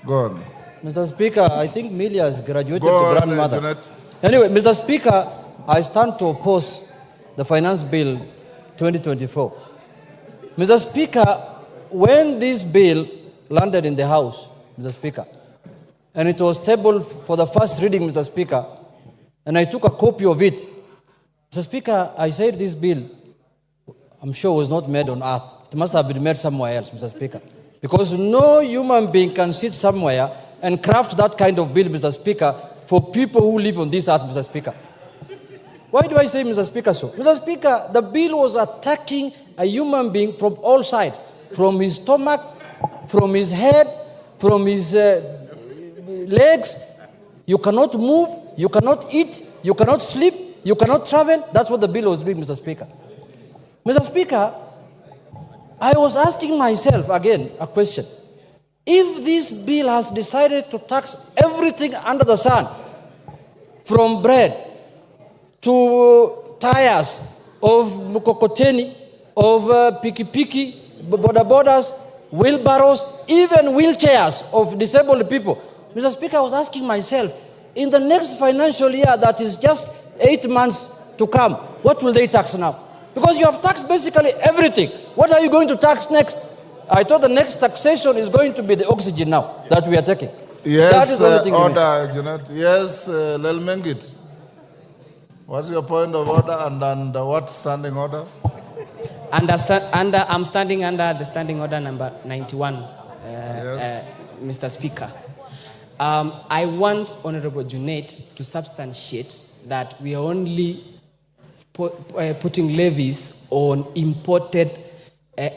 Go on. Mr. Speaker, I think Millie has graduated Go to on, grandmother. Junet. Anyway, Mr. Speaker, I stand to oppose the Finance Bill 2024. Mr. Speaker, when this bill landed in the House, Mr. Speaker, and it was tabled for the first reading, Mr. Speaker, and I took a copy of it, Mr. Speaker, I said this bill, I'm sure, was not made on earth. It must have been made somewhere else, Mr. Speaker. Because no human being can sit somewhere and craft that kind of bill, Mr. Speaker, for people who live on this earth, Mr. Speaker. Why do I say, Mr. Speaker, so? Mr. Speaker, the bill was attacking a human being from all sides, from his stomach, from his head, from his legs. You cannot move, you cannot eat, you cannot sleep, you cannot travel. That's what the bill was doing, Mr. Speaker. Mr. Speaker, I was asking myself again a question. If this bill has decided to tax everything under the sun, from bread to tires of mukokoteni, of piki-piki, boda-bodas, wheelbarrows, even wheelchairs of disabled people. Mr. Speaker, I was asking myself, in the next financial year that is just 8 months to come, what will they tax now? Because you have taxed basically everything. What are you going to tax next? I thought the next taxation is going to be the oxygen now that we are taking. Yes, order, Junet. Yes, Lelmengit. What's your point of order and what standing order? I'm standing under the standing order number 91, Yes. Mr. Speaker. I want Honorable Junet to substantiate that we are only putting levies on imported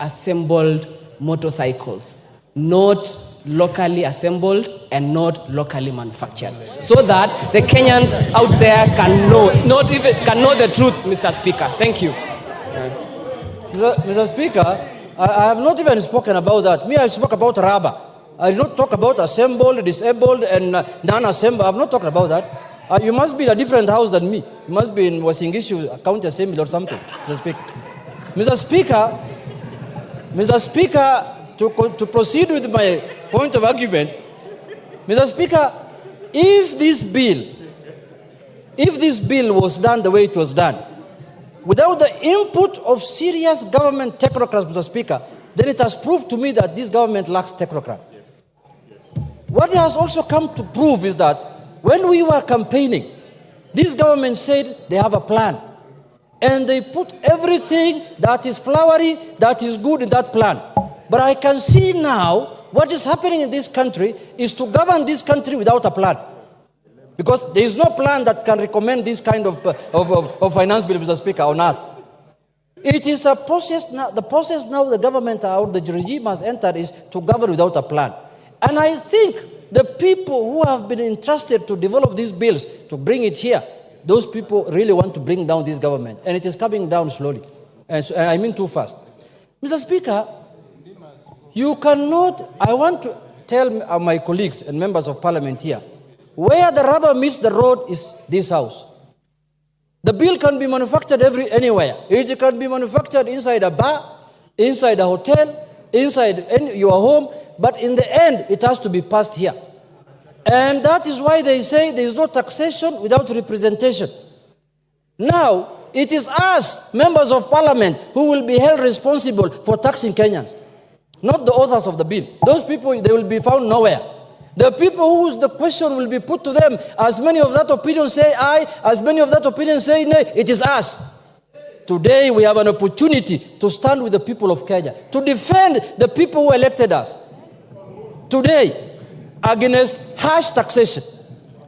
assembled motorcycles, not locally assembled and not locally manufactured, so that the Kenyans out there can know, can know the truth, Mr. Speaker. Thank you. Mr. Speaker, I have not even spoken about that. Me, I spoke about rubber. I did not talk about assembled, disabled, and non-assembled. I have not talked about that. You must be in a different house than me. You must be in Wasingishu County Assembly or something, Mr. Speaker. Mr. Speaker, to proceed with my point of argument, Mr. Speaker, if this bill was done the way it was done, without the input of serious government technocrats, Mr. Speaker, then it has proved to me that this government lacks technocrats. What it has also come to prove is that when we were campaigning, this government said they have a plan. And they put everything that is flowery, that is good in that plan. But I can see now what is happening in this country is to govern this country without a plan. Because there is no plan that can recommend this kind of finance bill, Mr. Speaker, on earth. It is a process now. The process now the government or the regime has entered is to govern without a plan. And I think the people who have been entrusted to develop these bills, to bring it here, those people really want to bring down this government. And it is coming down slowly. And so, I mean too fast. Mr. Speaker, you cannot, I want to tell my colleagues and members of parliament here, where the rubber meets the road is this house. The bill can be manufactured anywhere. It can be manufactured inside a bar, inside a hotel, inside your home, but in the end, it has to be passed here. And that is why they say there is no taxation without representation. Now, it is us, members of parliament, who will be held responsible for taxing Kenyans, not the authors of the bill. Those people, they will be found nowhere. The people whose the question will be put to them, as many of that opinion say aye, as many of that opinion say nay, it is us. Today, we have an opportunity to stand with the people of Kenya, to defend the people who elected us. Today, against harsh taxation,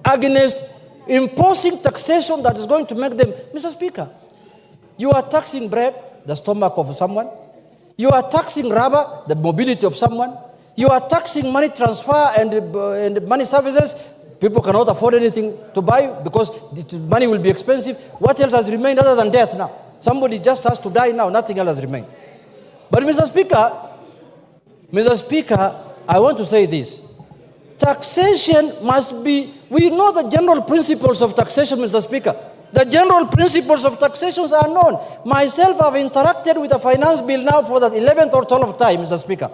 against imposing taxation that is going to make them, Mr. Speaker, you are taxing bread, the stomach of someone. You are taxing rubber, the mobility of someone. You are taxing money transfer and money services. People cannot afford anything to buy because the money will be expensive. What else has remained other than death now? Somebody just has to die now. Nothing else has remained. But Mr. Speaker, I want to say this. Taxation must be, we know the general principles of taxation, Mr. Speaker. The general principles of taxations are known. Myself, I've interacted with the finance bill now for the 11th or 12th time, Mr. Speaker.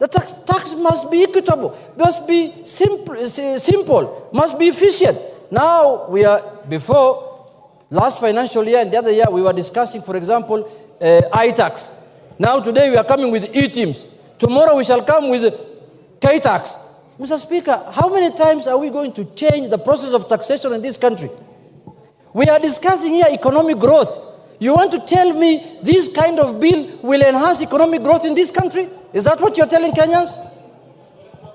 The tax must be equitable, must be simple, must be efficient. Now we are, before last financial year and the other year, we were discussing, for example, I-tax. Now today we are coming with E-teams. Tomorrow we shall come with K-tax. Mr. Speaker, how many times are we going to change the process of taxation in this country? We are discussing here economic growth. You want to tell me this kind of bill will enhance economic growth in this country? Is that what you're telling Kenyans?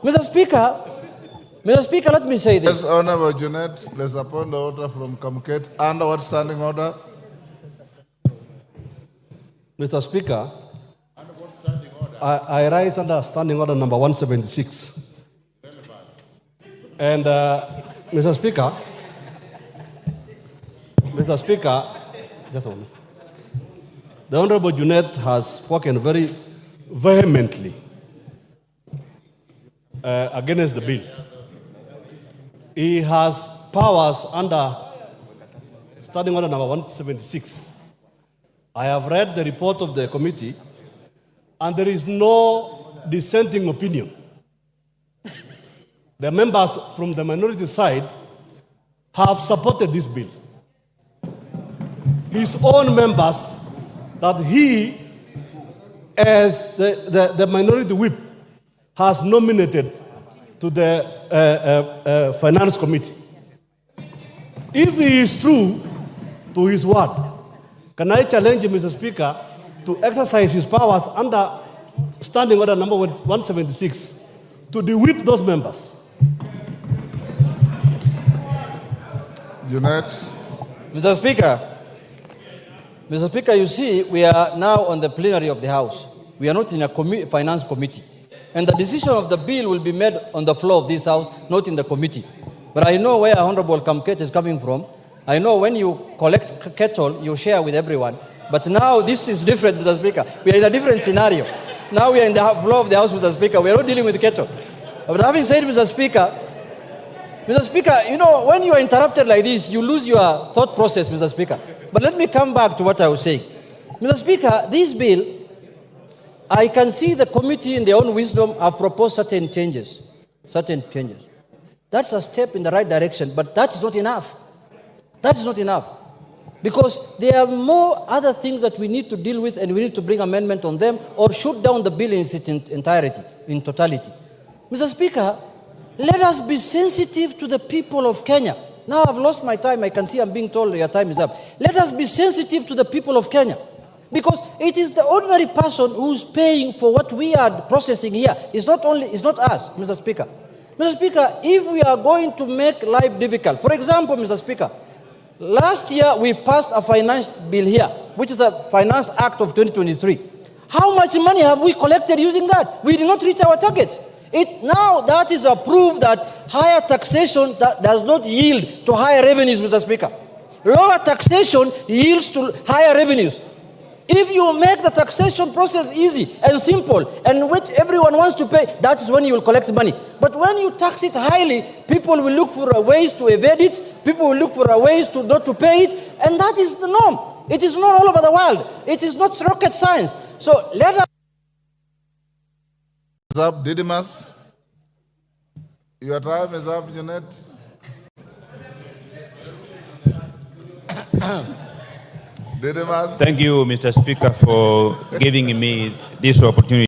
Mr. Speaker, let me say this. Yes, Honorable Junet, please appoint the order from Kamket. Under what standing order? Mr. Speaker, I rise under standing order number 176. And Mr. Speaker, just a moment. The Honorable Junet has spoken very vehemently against the bill. He has powers under standing order number 176. I have read the report of the committee, and there is no dissenting opinion. The members from the minority side have supported this bill. His own members that he, as the minority whip, has nominated to the finance committee. If he is true to his word, can I challenge him, Mr. Speaker, to exercise his powers under standing order number 176 to de-whip those members? Junet. Mr. Speaker, you see, we are now on the plenary of the House. We are not in a finance committee. And the decision of the bill will be made on the floor of this House, not in the committee. But I know where Honorable Kamket is coming from. I know when you collect cattle, you share with everyone. But now this is different, Mr. Speaker. We are in a different scenario. Now we are in the floor of the House, Mr. Speaker. We are not dealing with cattle. But having said, Mr. Speaker, you know, when you are interrupted like this, you lose your thought process, Mr. Speaker. But let me come back to what I was saying. Mr. Speaker, this bill, I can see the committee in their own wisdom have proposed certain changes. That's a step in the right direction, but that's not enough. That's not enough. Because there are more other things that we need to deal with, and we need to bring amendment on them or shoot down the bill in its entirety, in totality. Mr. Speaker, let us be sensitive to the people of Kenya. Now I've lost my time. I can see I'm being told your time is up. Let us be sensitive to the people of Kenya. Because it is the ordinary person who's paying for what we are processing here. It's not us, Mr. Speaker. Mr. Speaker, if we are going to make life difficult, for example, Mr. Speaker, last year we passed a finance bill here, which is a Finance Act of 2023. How much money have we collected using that? We did not reach our targets. Now that is a proof that higher taxation that does not yield to higher revenues, Mr. Speaker. Lower taxation yields to higher revenues. If you make the taxation process easy and simple, and which everyone wants to pay, that is when you will collect money. But when you tax it highly, people will look for ways to evade it, people will look for ways to not to pay it, and that is the norm. It is not all over the world. It is not rocket science. So let us... Up, Didymus. Your time is up, Junet. Didymus. Thank you, Mr. Speaker, for giving me this opportunity.